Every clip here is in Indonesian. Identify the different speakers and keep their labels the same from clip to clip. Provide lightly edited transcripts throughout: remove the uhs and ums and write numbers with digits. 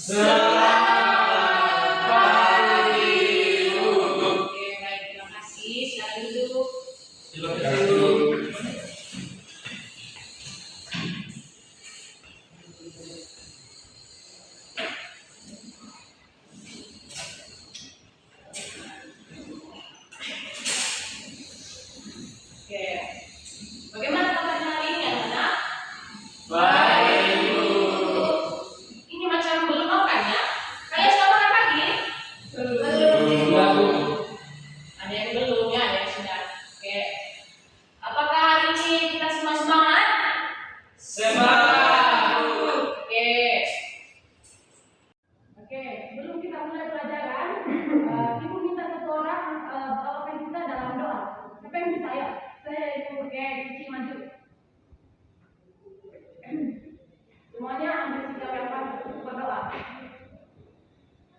Speaker 1: Selamat pagi, Bu.
Speaker 2: Oke, baik, terima kasih. Silakan duduk.
Speaker 1: Silakan duduk.
Speaker 2: Oke. Bagaimana kabarnya hari ini, anak-anak?
Speaker 1: Baik, Bu.
Speaker 2: Ini macam belum makan ya? Kalian sudah makan pagi?
Speaker 1: Sudah, Bu.
Speaker 2: Ada yang belum ya, ada yang sudah. Oke. Apakah hari ini kita semua semangat?
Speaker 1: Semangat, Bu.
Speaker 2: Oke. Oke, sebelum kita mulai pelajaran, Ibu minta satu orang bawakan kita dalam doa. Siapa yang bisa ya? Saya Ibu. Oke, Cici maju. Semuanya ambil sikap yang pas untuk berdoa.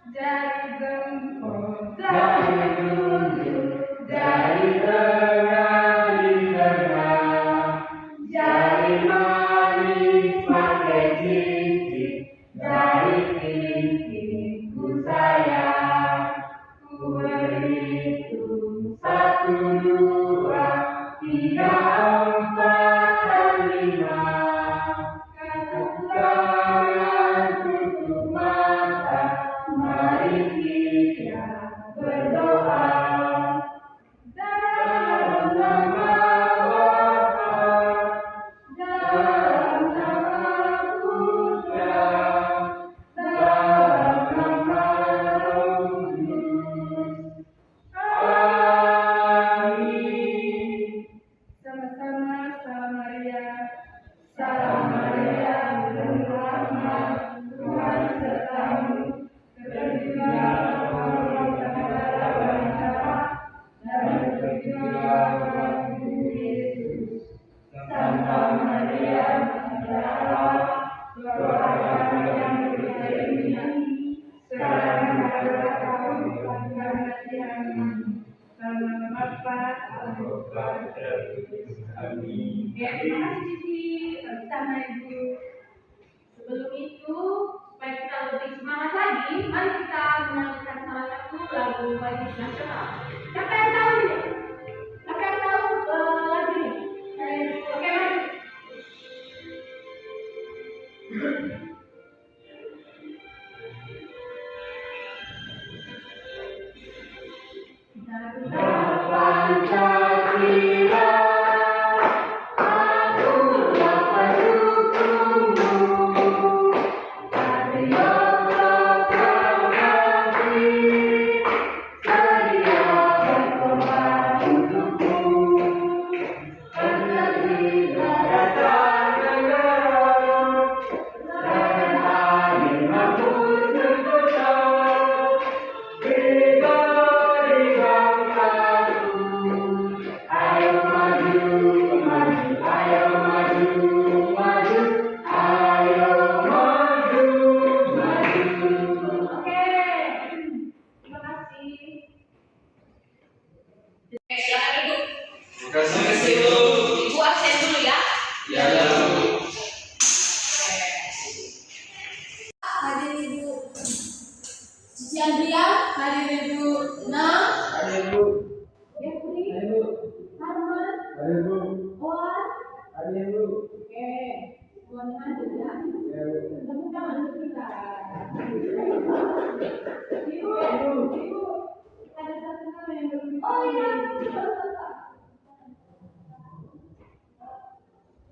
Speaker 2: Jari jempol, jari tunjuk, jari tengah di tengah, jari manis pakai cincin, jari pipiku sayang, ku berhitung 1, 2, 3, 4, dan 5. Tutup tangan, tutup mata, mari kita berdoa. Dalam nama Bapa, dalam nama Putra, dalam nama Roh Kudus. Amin. Sama-sama, Salam Maria. Salam Maria, penuh rahmat, Tuhan sertamu. Terpujilah engkau di antara wanita, dan terpujilah Tuhanmu Yesus. Santa Maria, Bunda Allah, doakan yang bersaing ini, sekarang adalah kami akan mati. Amin. Nama Bapa, Putra, dan Roh Kudus. Amin. Oke, terima kasih Cici. Sama Ibu. Sebelum itu, supaya kita lebih semangat lagi, mari kita menyanyikan salah satu lagu wajib nasional. Siapa yang tahu ini? Siapa yang tahu lagu ini? Oke, mari. Pancasila.
Speaker 1: Terima kasih, Bu.
Speaker 2: Ibu absen dulu ya.
Speaker 1: Ya, Bu.
Speaker 2: Hadir Ibu Cici Andria, hadir Ibu Nah,
Speaker 1: Hadir, Bu.
Speaker 2: Jeffrey,
Speaker 1: Hadir, Bu.
Speaker 2: Harman,
Speaker 1: Hadir, Bu.
Speaker 2: Oan.
Speaker 1: Hadir, Bu.
Speaker 2: Oke, semuanya hadir ya.
Speaker 1: Ya, Bu.
Speaker 2: Tepuk tangan untuk kita. Ibu, Ibu, ada satu nama yang belum. Oh iya,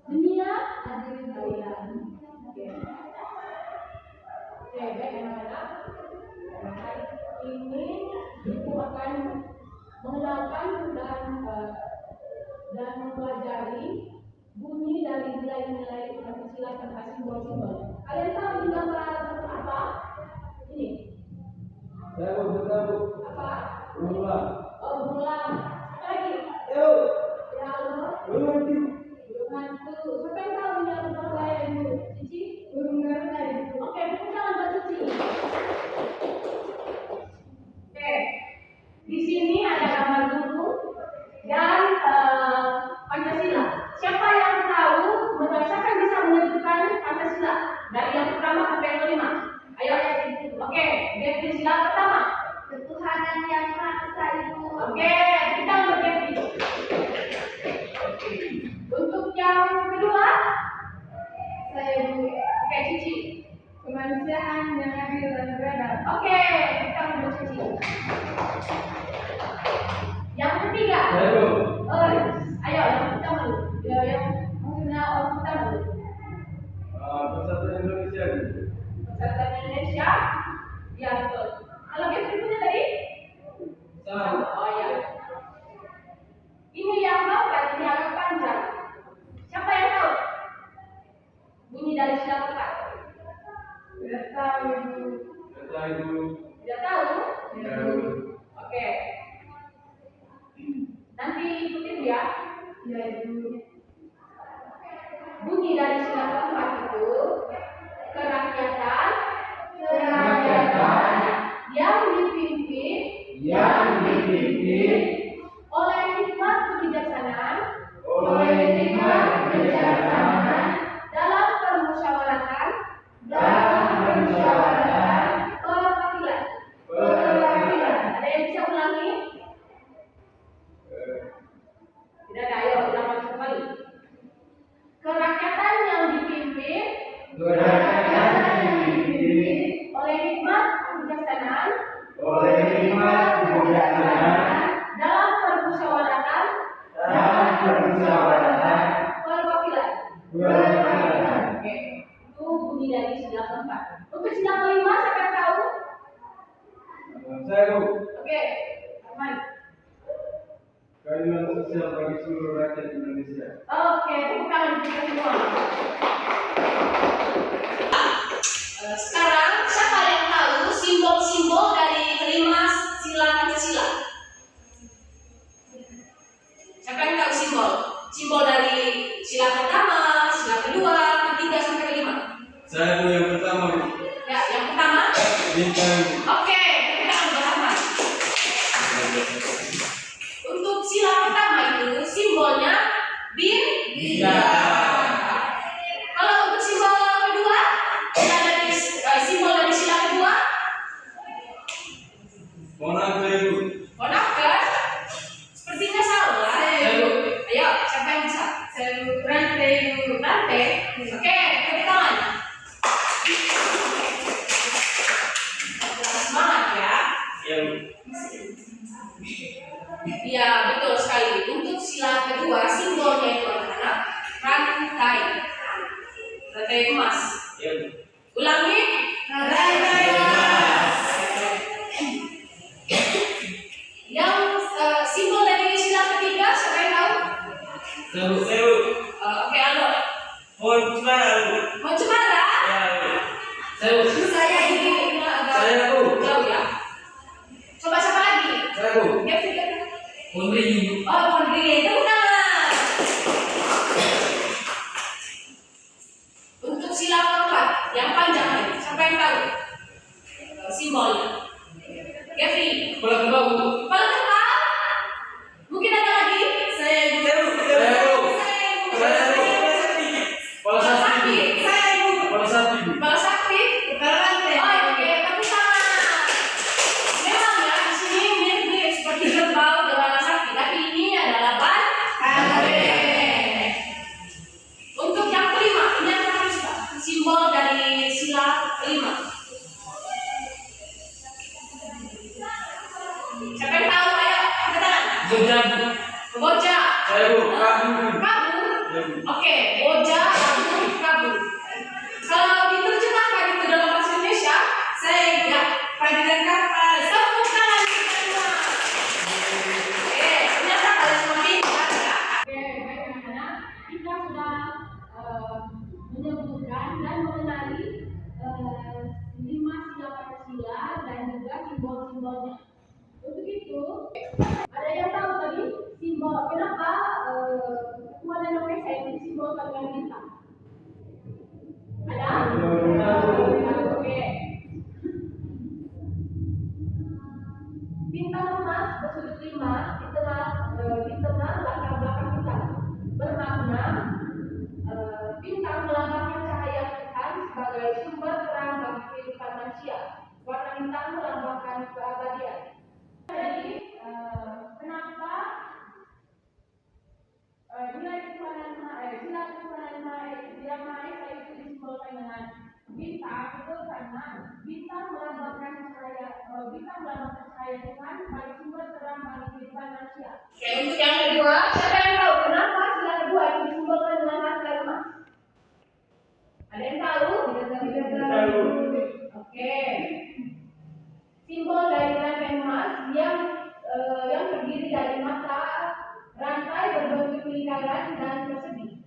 Speaker 2: Dunia hadir kalian. Oke. Oke, baik anak-anak. Hari ini Ibu akan mengenalkan dan mempelajari bunyi dari nilai-nilai Pancasila tanpa simbol-simbol. Kalian tahu ini gambar apa? Ini.
Speaker 1: Ya, Bu. Sudah, Bu.
Speaker 2: Apa?
Speaker 1: Ulang.
Speaker 2: Oh, bulan. Apa lagi?
Speaker 1: Yo.
Speaker 2: Ya Allah.
Speaker 1: Ulang, Bu.
Speaker 2: Burung hantu. Siapa yang tahu ini apa saya Ibu? Cici? Burung garuda Ibu. Oke, tepuk tangan buat Cici. Oke. Di sini ada gambar burung dan Pancasila. Siapa yang tahu? Siapa yang bisa menyebutkan Pancasila? Dari yang pertama pertama sampai yang kelima. Ayo. Oke, definisi sila pertama.
Speaker 3: Ketuhanan yang Maha Esa itu.
Speaker 2: Oke, kita untuk definisi. Untuk yang kedua,
Speaker 3: Saya Bu.
Speaker 2: oke Cici.
Speaker 3: Kemanusiaan yang adil dan beradab.
Speaker 2: Oke, kita untuk Cici. Yang ketiga.
Speaker 1: Saya Bu.
Speaker 2: Oh, ayo yang pertama dulu. Yang maksudnya orang pertama dulu.
Speaker 1: Persatuan Indonesia.
Speaker 2: Persatuan Indonesia. Ya betul. Kalau yang berikutnya tadi?
Speaker 1: Sama.
Speaker 2: Oh ya. Ini yang keempat, ini agak panjang. Siapa yang tahu? Bunyi dari sila keempat.
Speaker 3: Tidak tahu Ibu.
Speaker 1: Kata Ibu.
Speaker 2: Tidak tahu?
Speaker 3: Tidak tahu.
Speaker 2: Oke. Nanti ikutin ya.
Speaker 3: Ya Ibu.
Speaker 2: Bunyi dari sila keempat itu kerakyatan yang dipimpin oleh hikmat kebijaksanaan dalam permusyawaratan perwakilan. Ada yang bisa ulangi? Tidak ada, ayo ulang lagi kembali. Kerakyatan yang dipimpin oleh hikmat kebijaksanaan dalam permusyawaratan perwakilan. Oke, itu bunyi dari sila keempat. Untuk sila kelima, siapa yang tahu?
Speaker 1: Saya Bu.
Speaker 2: Oke, Arman.
Speaker 1: Keadilan sosial bagi seluruh rakyat Indonesia.
Speaker 2: Oke, tepuk tangan untuk kita semua. Sekarang, siapa yang tahu simbol-simbol dari kelima sila Pancasila? Siapa yang tahu simbol? Simbol dari sila pertama, sila kedua, ketiga sampai kelima.
Speaker 1: Saya Bu yang pertama Bu.
Speaker 2: Ya, yang pertama.
Speaker 1: Bintang.
Speaker 2: Oke, kita akan bersama. Untuk sila pertama itu simbolnya bintang. Kalau untuk simbol kedua, ada simbol dari sila kedua.
Speaker 1: Monaco Ibu.
Speaker 2: Monaker. Sepertinya salah. Ayo, siapa yang bisa?
Speaker 3: Saya Bu. Rantai Ibu.
Speaker 2: Rantai. Oke, tepuk tangan. Semangat ya.
Speaker 1: Ya Bu.
Speaker 2: Iya, betul sekali. Untuk sila kedua, simbolnya itu adalah rantai. Rantai emas.
Speaker 1: Ya Bu.
Speaker 2: Ulangi.
Speaker 3: Rantai emas.
Speaker 2: Yang simbol dari sila ketiga, siapa yang tahu?
Speaker 1: Saya Bu. Saya Bu.
Speaker 2: Oke, Aldo.
Speaker 1: Mohon cemara Bu.
Speaker 2: Mau cemara?
Speaker 1: Ya Bu. Saya Bu.
Speaker 2: Saya ini agak
Speaker 1: Saya, Bu.
Speaker 2: jauh ya. Coba siapa lagi?
Speaker 1: Saya Bu.
Speaker 2: Kevin.
Speaker 1: Pondri Ibu.
Speaker 2: Oh, Pondri. Tepuk tangan. Untuk sila keempat, yang panjang ini, siapa yang tahu? Simbolnya. Kevin.
Speaker 1: Kepala kebab Bu.
Speaker 2: Kepala kepala. Mungkin ada lagi?
Speaker 3: Saya Bu.
Speaker 1: Saya Bu. Saya Bu. Saya Bu. Kepala
Speaker 2: Kepala
Speaker 1: sapi
Speaker 2: sapi.
Speaker 1: Bu.
Speaker 2: Saya Bu.
Speaker 1: Kepala sapi Bu.
Speaker 2: Kepala sapi.
Speaker 3: Kepala rantai.
Speaker 2: Oh, oke, tepuk tangan. Memang ya, di sini mirip seperti kerbau dengan sapi, tapi ini adalah banteng. Untuk yang kelima, ini yang terakhir sudah. Simbol dari sila kelima. Siapa yang tahu? Ayo, angkat tangan.
Speaker 1: Bojang Bu.
Speaker 2: Boja.
Speaker 1: Saya Bu. Kabu Bu.
Speaker 2: Kabu.
Speaker 1: Ya Bu.
Speaker 2: Oke, boja, kabu. Kalau diterjemahkan itu dalam bahasa Indonesia, saya ya, perajurit kapal. Tepuk tangan kita semua. Oke, ternyata kalian semua pintar ya. Oke, baik anak-anak, kita sudah menyebutkan dan mengenali 5 sila Pancasila dan juga simbol-simbolnya. Untuk itu, ada yang tahu tadi simbol kenapa Tuhan Indonesia itu disimbolkan dengan bintang? Ada? Oke. Bintang emas bersudut 5 di tengah latar belakang kita, bermakna bintang melambangkan cahaya Tuhan sebagai sumber bintang melambangkan keabadian. Jadi, kenapa sila ketuhanan yang Maha Esa itu disimbolkan dengan bintang? Itu karena bintang melambangkan cahaya Tuhan sebagai sumber terang bagi kehidupan manusia. Oke, untuk yang kedua, siapa yang tahu kenapa sila kedua itu disimbolkan dengan rantai emas? Ada yang tahu? Tidak tahu. Oke. Simbol dari rantai emas yang terdiri dari mata rantai berbentuk lingkaran dan persegi.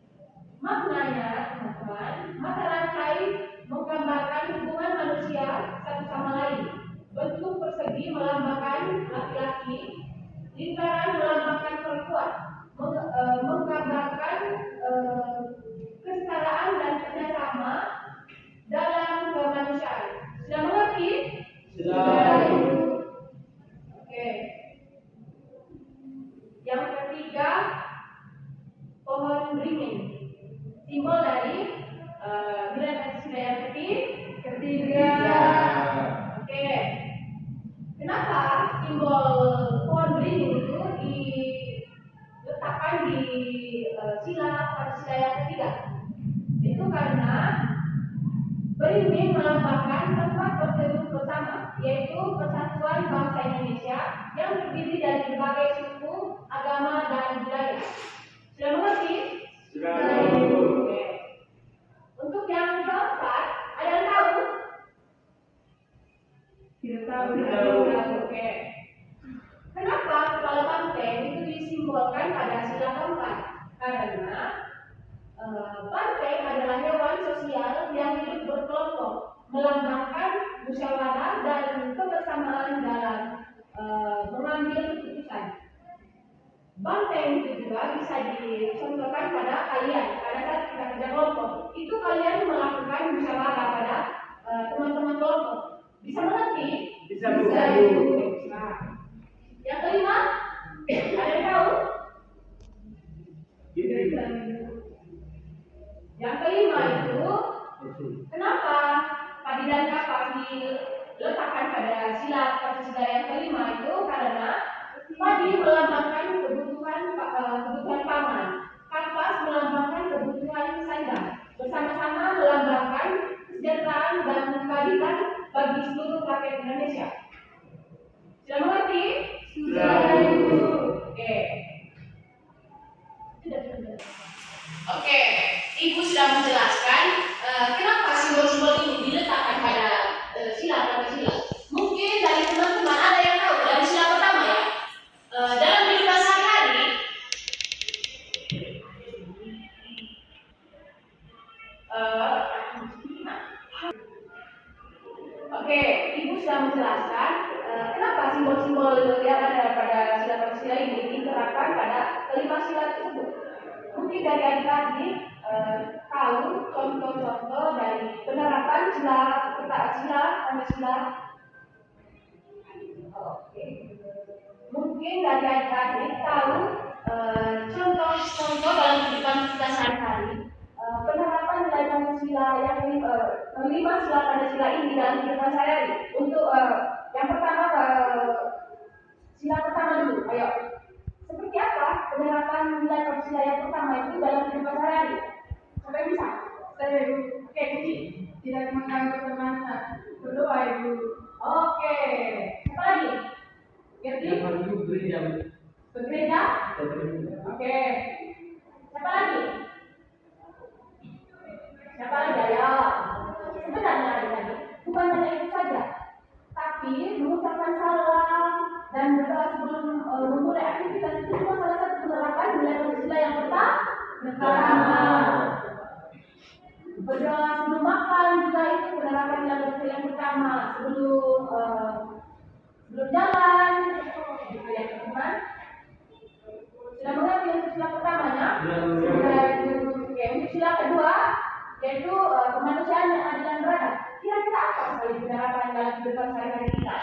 Speaker 2: Maknanya, teman-teman, mata rantai menggambarkan hubungan manusia satu sama lain. Bentuk persegi melambangkan laki-laki, lingkaran melambangkan perempuan, menggambarkan kesetaraan dan kerjasama dalam kemanusiaan. Sudah mengerti?
Speaker 1: Sudah.
Speaker 2: Oke. Yang ketiga, pohon beringin. Simbol dari bila Pancasila yang ketiga. Oke. Kenapa simbol pohon beringin itu diletakkan di sila Pancasila yang ketiga? Itu karena beringin melambangkan tempat berteduh bersama, yaitu persatuan bangsa Indonesia yang terdiri dari berbagai suku, agama, dan budaya. Sudah mengerti?
Speaker 1: Sudah.
Speaker 2: Oke. Untuk yang keempat, ada yang tahu?
Speaker 3: Tidak tahu.
Speaker 2: Oke. Kenapa kepala banteng itu disimbolkan pada sila keempat? Karena banteng adalah hewan sosial yang hidup berkelompok, melambangkan musyawarah dan kebersamaan dalam mengambil keputusan. Banteng itu juga bisa dicontohkan pada kalian. Pada saat kita kerja kelompok, itu kalian melakukan musyawarah pada teman-teman kelompok. Bisa mengerti?
Speaker 1: Bisa, Bu.
Speaker 2: Nah, yang kelima, ada yang tahu? Yang kelima itu, kenapa padi dan kapak diletakkan pada sila Pancasila yang kelima itu? Karena padi melambangkan kebutuhan pangan, kapas melambangkan kebutuhan sayuran, bersama-sama melambangkan kesejahteraan dan keadilan bagi seluruh rakyat Indonesia. Sudah mengerti?
Speaker 1: Sudah.
Speaker 2: Oke. Oke, Ibu sudah menjelaskan kenapa simbol-simbol ini diletakkan pada sila Pancasila. Mungkin dari teman-teman ada yang tahu dari sila pertama ya. Dalam kehidupan sehari-hari, oke, Ibu sudah menjelaskan kenapa simbol-simbol yang ada pada sila Pancasila ini diterapkan pada kelima sila tersebut. Mungkin dari adik-adik tahu contoh-contoh dari penerapan sila Pancasila. Oke. Mungkin dari adik-adik tahu contoh-contoh dalam kehidupan kita sehari-hari penerapan nilai Pancasila yang kelima sila Pancasila ini dalam kehidupan sehari-hari. Untuk yang pertama sila pertama dulu, ayo. Seperti apa penerapan nilai Pancasila yang pertama itu dalam kehidupan sehari-hari? Siapa yang bisa?
Speaker 3: Saya, Ibu.
Speaker 2: Oke, Cici.
Speaker 3: Tidak mengganggu teman berdoa, Ibu.
Speaker 2: Oke. Siapa lagi? Gerti? Bekerja? Oke. Siapa lagi? Siapa lagi? Ayo. Sebenarnya adik-adik, bukan hanya itu saja, tapi mengucapkan salam dan berdoa sebelum memulai aktivitas itu juga salah satu penerapan nilai Pancasila yang pertama. Berdoa sebelum makan juga itu penerapan nilai Pancasila yang pertama. Sebelum jalan, gitu ya teman-teman. Sudah mengerti untuk sila pertamanya? Sudah. Oke, untuk sila kedua yaitu kemanusiaan yang adil dan beradab. Kira-kira apa sekali penerapan dalam kehidupan sehari-hari kita?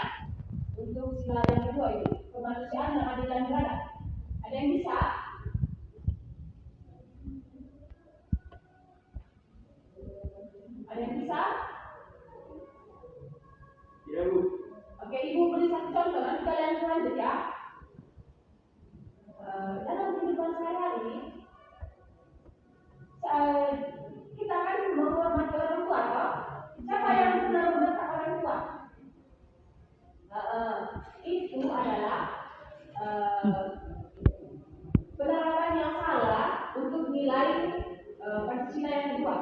Speaker 2: Untuk sila yang kedua itu kemanusiaan yang adil dan beradab. Ada yang bisa? Ada yang bisa?
Speaker 1: Ya, Bu.
Speaker 3: yang lanjut ya. Dalam kehidupan sehari-hari, kita kan menghormati orang tua, toh? Siapa yang pernah membentak orang tua? Itu adalah penerapan yang salah untuk nilai Pancasila yang kedua.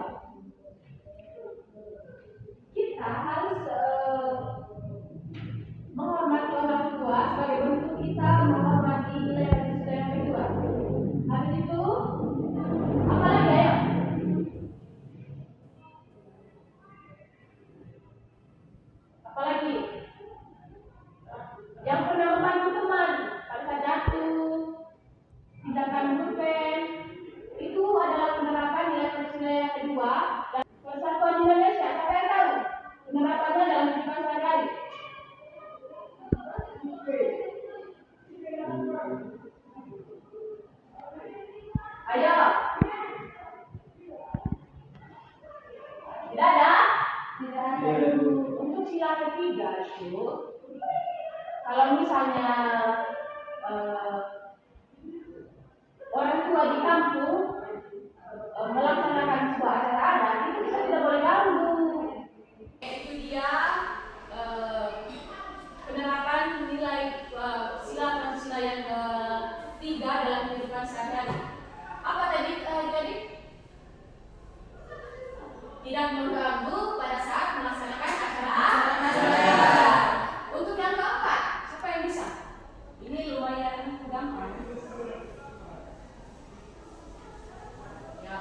Speaker 3: Kita harus menghormati orang tua sebagai bentuk kita menghormati nilai Pancasila yang kedua. Habis itu, apa lagi ya? Apalagi yang pernah membantu teman pada saat jatuh, tindakan bukan, itu adalah penerapan nilai Pancasila yang kedua dan Persatuan Indonesia. Siapa yang tahu penerapannya dalam kehidupan sehari-hari? Ayo. Tidak ada? Tidak ada. Untuk sila ketiga itu, kalau misalnya orang tua di kampung melaksanakan sebuah acara adat, itu kita tidak boleh ganggu. Itu dia penerapan nilai sila Pancasila yang ketiga dalam kehidupan sehari-hari. Apa tadi? Tidak mengganggu pada saat melaksanakan acara adat. Untuk yang keempat, siapa yang bisa? Ini lumayan gampang. Ya.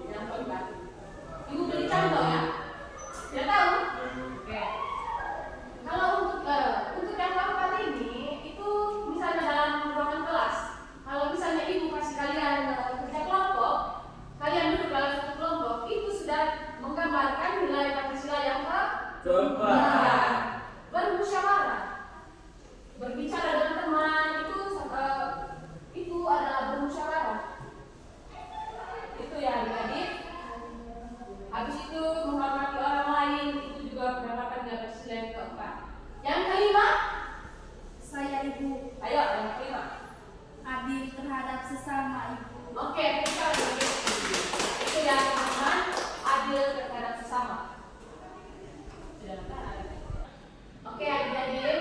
Speaker 3: Yang keempat. Ibu beri contoh ya. Tidak tahu? Oke. Kalau untuk yang keempat ini, itu misalnya dalam ruangan kelas. Kalau misalnya ibu kasih kalian kerja kelompok, kalian duduk dalam satu kelompok, itu sudah menggambarkan nilai Pancasila yang keempat. Bermusyawarah, berbicara dengan teman, itu adalah bermusyawarah. Itu ya adik-adik. Habis itu menghormati orang lain, itu juga penerapan nilai Pancasila yang keempat. Yang kelima,
Speaker 4: Saya ibu
Speaker 3: ayo yang kelima.
Speaker 4: adil terhadap sesama ibu.
Speaker 3: Oke, kita lanjut. Itu ya teman-teman, adil terhadap sesama. Oke adik-adik,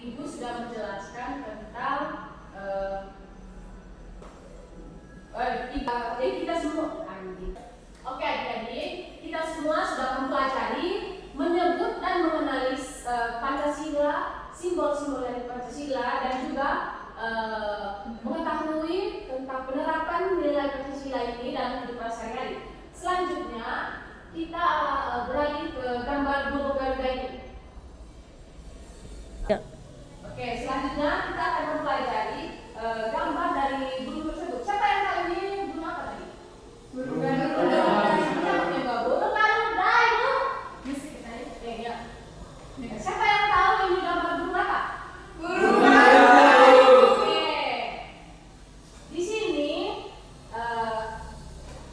Speaker 3: ibu sudah menjelaskan tentang kita semua. Oke adik-adik, kita semua sudah mempelajari, menyebut dan mengenali Pancasila, simbol-simbol dari Pancasila, dan juga mengetahui tentang penerapan nilai Pancasila ini dalam kehidupan sehari-hari. Selanjutnya kita beralih ke gambar burung Garuda ini. Oke, selanjutnya kita akan mempelajari gambar dari burung tersebut. Siapa yang tahu ini burung apa tadi? Burung Garuda. Burung Garuda itu. Ya. Siapa yang tahu ini gambar burung apa? Burung Garuda. Oke. Di sini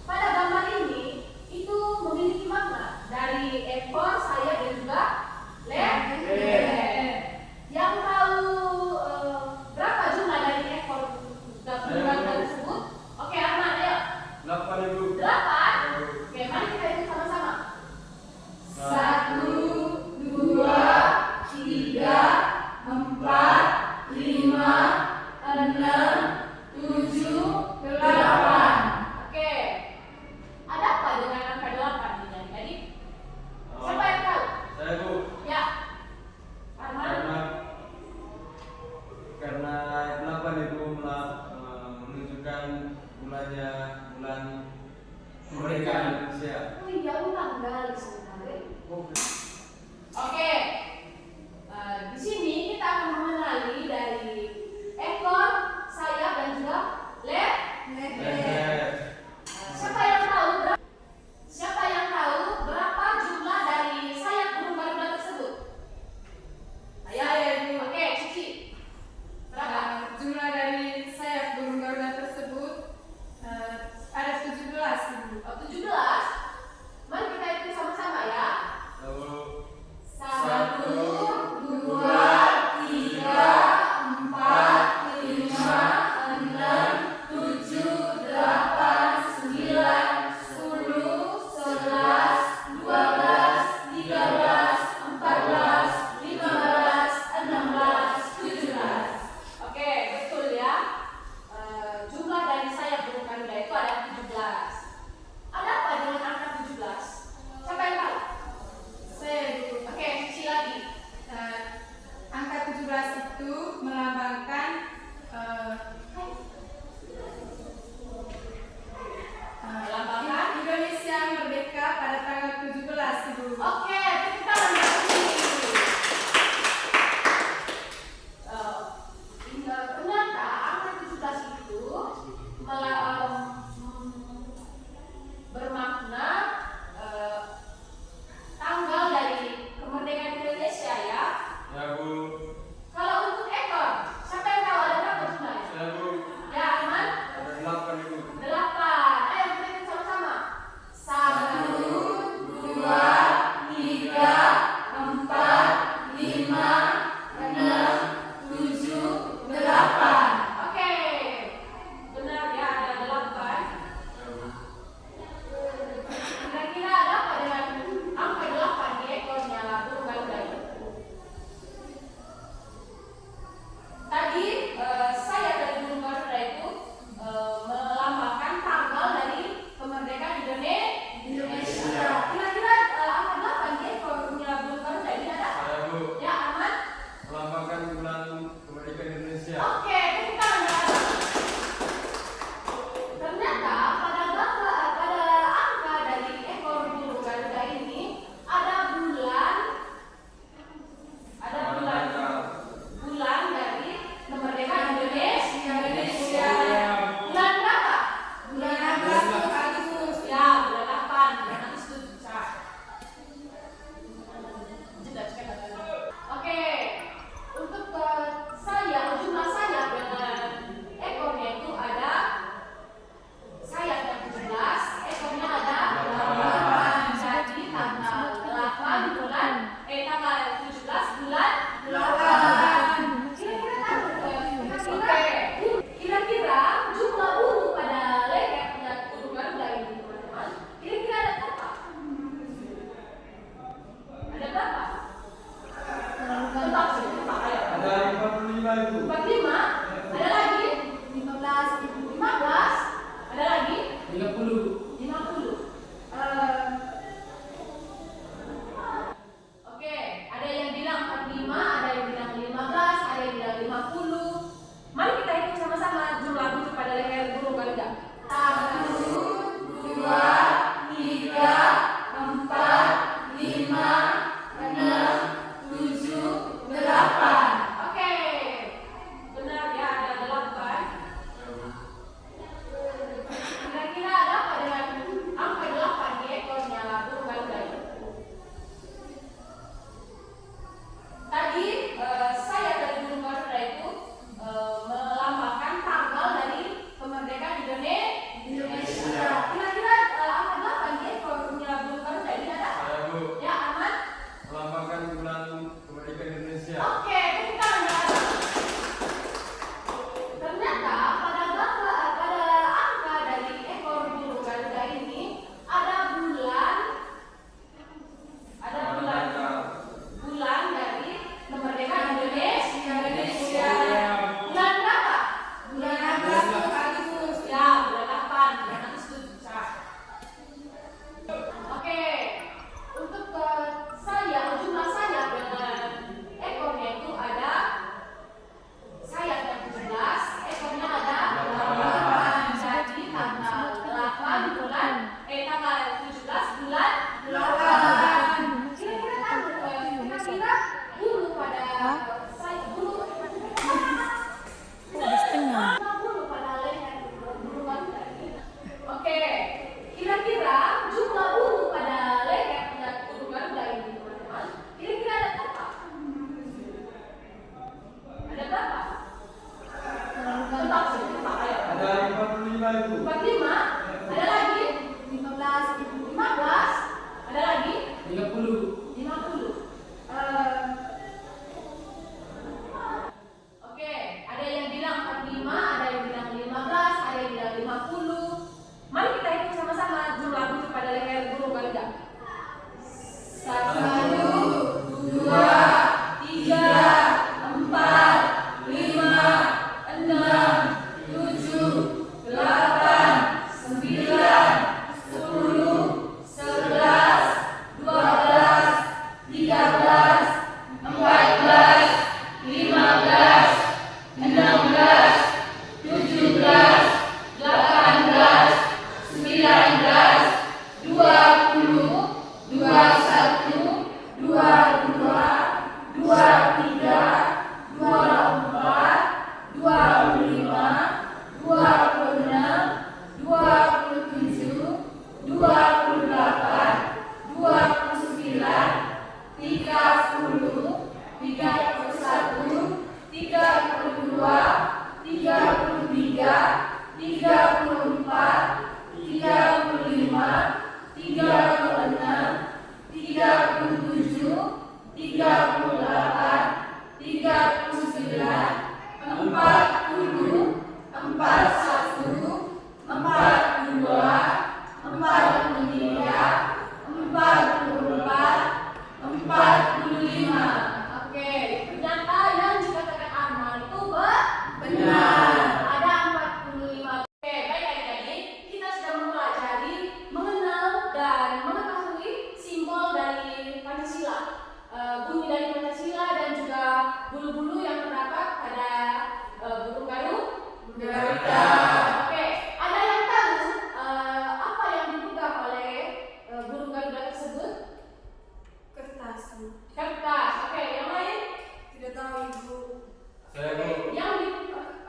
Speaker 3: pada gambar ini itu memiliki makna dari
Speaker 1: kasih Bu.
Speaker 3: Oke, kita lanjut. Ternyata angka 17 itu bermakna tanggal dari kemerdekaan Indonesia ya.
Speaker 1: Ya Bu.
Speaker 3: Kalau untuk ekor, siapa yang tahu ada berapa jumlahnya?
Speaker 1: Ya Bu.
Speaker 3: Ya Arman?
Speaker 1: Ada 8 Ibu.
Speaker 3: 8. Ayo kita hitung sama-sama. 1, 2, 3, Oke, ternyata yang dikatakan Arman itu benar. Ada 45. Oke, baik adik-adik, kita sudah mempelajari mengenal dan mengetahui simbol dari Pancasila, bunyi dari Pancasila dan juga bulu-bulu yang terdapat pada burung garuda. Oke, ada yang tahu apa yang dipegang oleh burung garuda tersebut?
Speaker 4: Kertas.
Speaker 3: Kertas. Oke, yang lain?
Speaker 4: Tidak tahu Ibu.
Speaker 1: Saya Bu.
Speaker 3: Yang di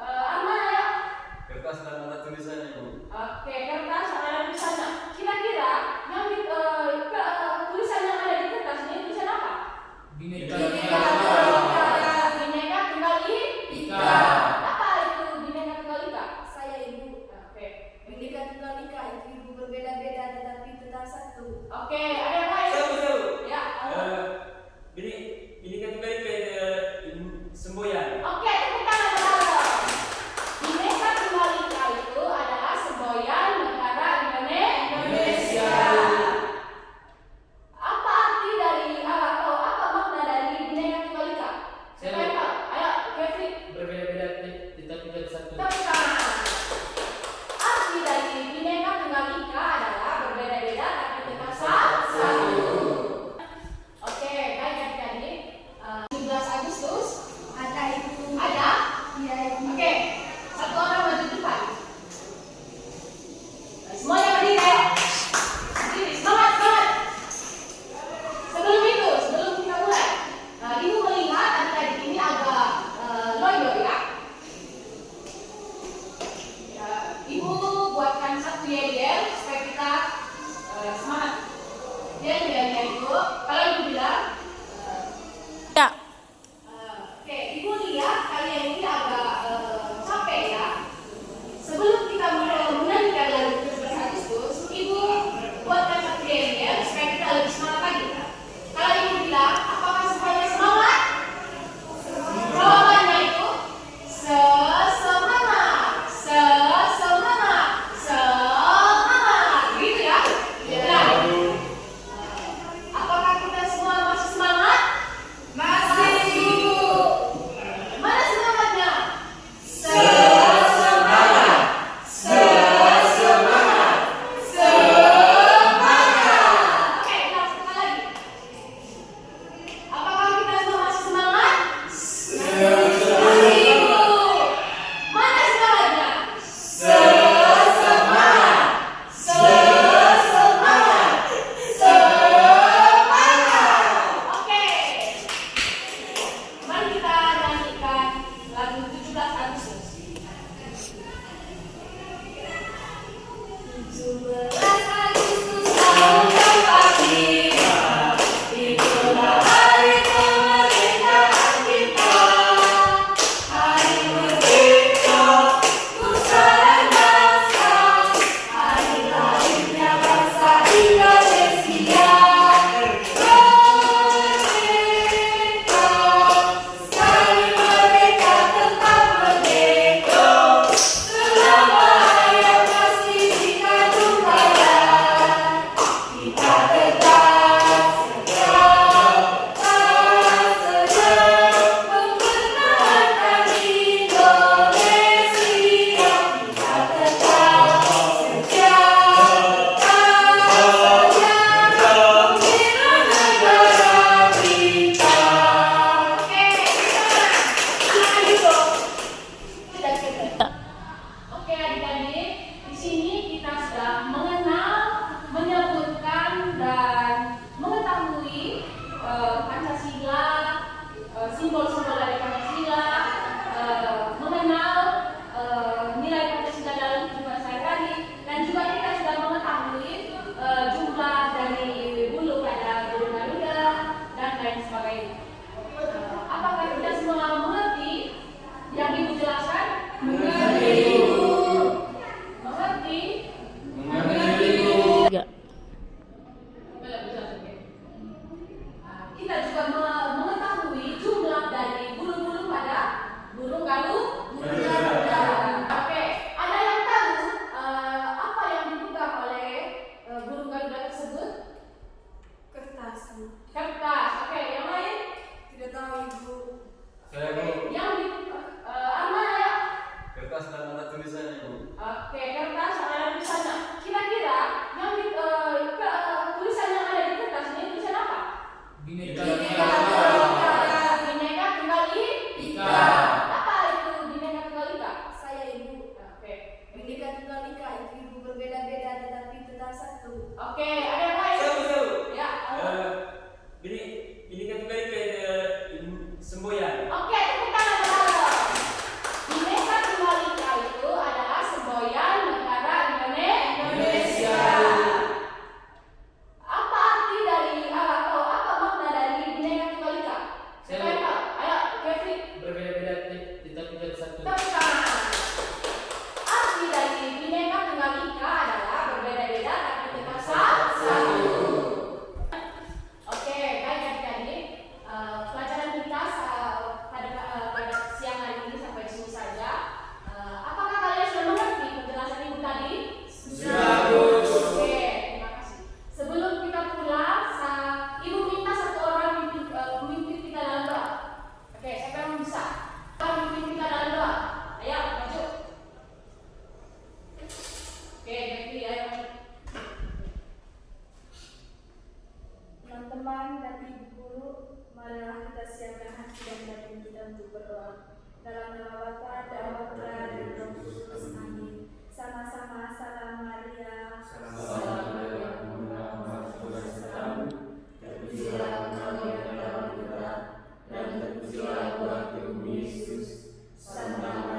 Speaker 3: Arman ya?
Speaker 1: Kertas dan ada tulisannya Bu.
Speaker 3: Oke, kertas yang ada tulisannya. Kira-kira yang di tulisan yang ada di kertas ini tulisan apa?
Speaker 1: Bineka
Speaker 3: Bineka Tunggal Ika. Apa itu Bineka Tunggal Ika?
Speaker 4: Saya Ibu.
Speaker 3: Oke.
Speaker 4: Bineka Tunggal Ika itu Ibu berbeda-beda tetapi tetap satu.
Speaker 3: Oke, ada yang lain?
Speaker 1: Saya.
Speaker 3: Ya.
Speaker 1: Bineka Tunggal Ika itu semboyan.
Speaker 3: Oke, tepuk tangan saudara. Bineka Tunggal Ika itu adalah semboyan negara Indonesia. Apa arti dari atau apa makna dari Bineka Tunggal Ika? Siapa yang tahu? Ayo, Kevin.
Speaker 1: Berbeda-beda tetapi tetap satu.
Speaker 3: Tepuk tangan. Arti dari Bineka Tunggal Ika adalah berbeda-beda tapi tetap satu. Oke, baik adik-adik. 17 Agustus.
Speaker 4: Ada Ibu.
Speaker 3: Ada?
Speaker 4: Iya Ibu.
Speaker 3: Oke, satu orang maju depan. Semuanya berdiri, ayo. Berdiri, semangat, semangat. Sebelum kita mulai, Ibu melihat adik-adik ini agak loyo ya. Ibu buatkan satu yel-yel supaya kita semangat. Yel-yelnya itu, kalau Ibu bilang, oke, Ibu lihat kalian ini agak capek ya. Sebelum kita menyanyikan lagu 17 Agustus, Ibu buatkan satu yel-yel supaya kita lebih semangat lagi. Kalau Ibu bilang, apakah semuanya semangat? Jawabannya itu semangat, semangat, gitu ya? Nah, apakah kita semua masih semangat?
Speaker 4: Masih Ibu.
Speaker 3: Mana semangatnya? Oke, kita sekali lagi. Apakah kita semua masih semangat? Masih Ibu. Mana semangatnya? Oke. Mari kita nyanyikan lagu 17 Agustus. 17 Agustus tahun pagi, itulah hari kemerdekaan kita. Hari merdeka, nusa dan bangsa, hari lahirnya bangsa Indonesia. Merdeka, sekali merdeka tetap merdeka. Selama hayat masih dikandung badan, kita tetap setia mempertahankan Indonesia. Kita tetap setia membela negara kita. Oke, silakan duduk. Oke adik-adik, di sini kita sudah mengenal, menyebutkan dan mengetahui Pancasila, simbol-simbol dari Pancasila, mengenal nilai Pancasila dalam kehidupan sehari-hari, dan juga kita sudah mengetahui jumlah dari bulu pada burung garuda dan lain sebagainya. Apakah kita semua mengerti yang Ibu jelaskan? Mengerti Ibu.
Speaker 1: Bineka Tunggal Ika semboyan.
Speaker 3: Oke, tepuk tangan saudara. Bineka Tunggal Ika itu adalah semboyan negara Indonesia. Apa arti dari atau apa makna dari Bineka Tunggal Ika? Siapa yang tahu? Ayo, Kevin.
Speaker 5: Berbeda-beda tetapi jadi satu.
Speaker 3: Tepuk tangan. Arti dari Bineka Tunggal Ika adalah berbeda-beda tapi tetap satu. Oke, baik adik-adik. Pelajaran kita pada siang hari ini sampai di sini saja. Apakah kalian sudah mengerti penjelasan ibu tadi?
Speaker 5: Sudah, Bu.
Speaker 3: Oke, terima kasih. Sebelum kita pulang, ibu minta satu orang memimpin kita dalam doa. Oke, siapa yang bisa? Memimpin kita dalam doa. Ayo, maju. Oke, Devi, ayo maju.
Speaker 4: Teman-teman dan ibu guru, marilah kita siapkan hati dan batin kita untuk berdoa. Dalam nama Bapa dan Putra dan Roh Kudus. Amin. Sama-sama, salam Maria.
Speaker 5: Salam Maria, terpujilah engkau di antara kita, dan terpujilah buah tubuh Yesus. Santa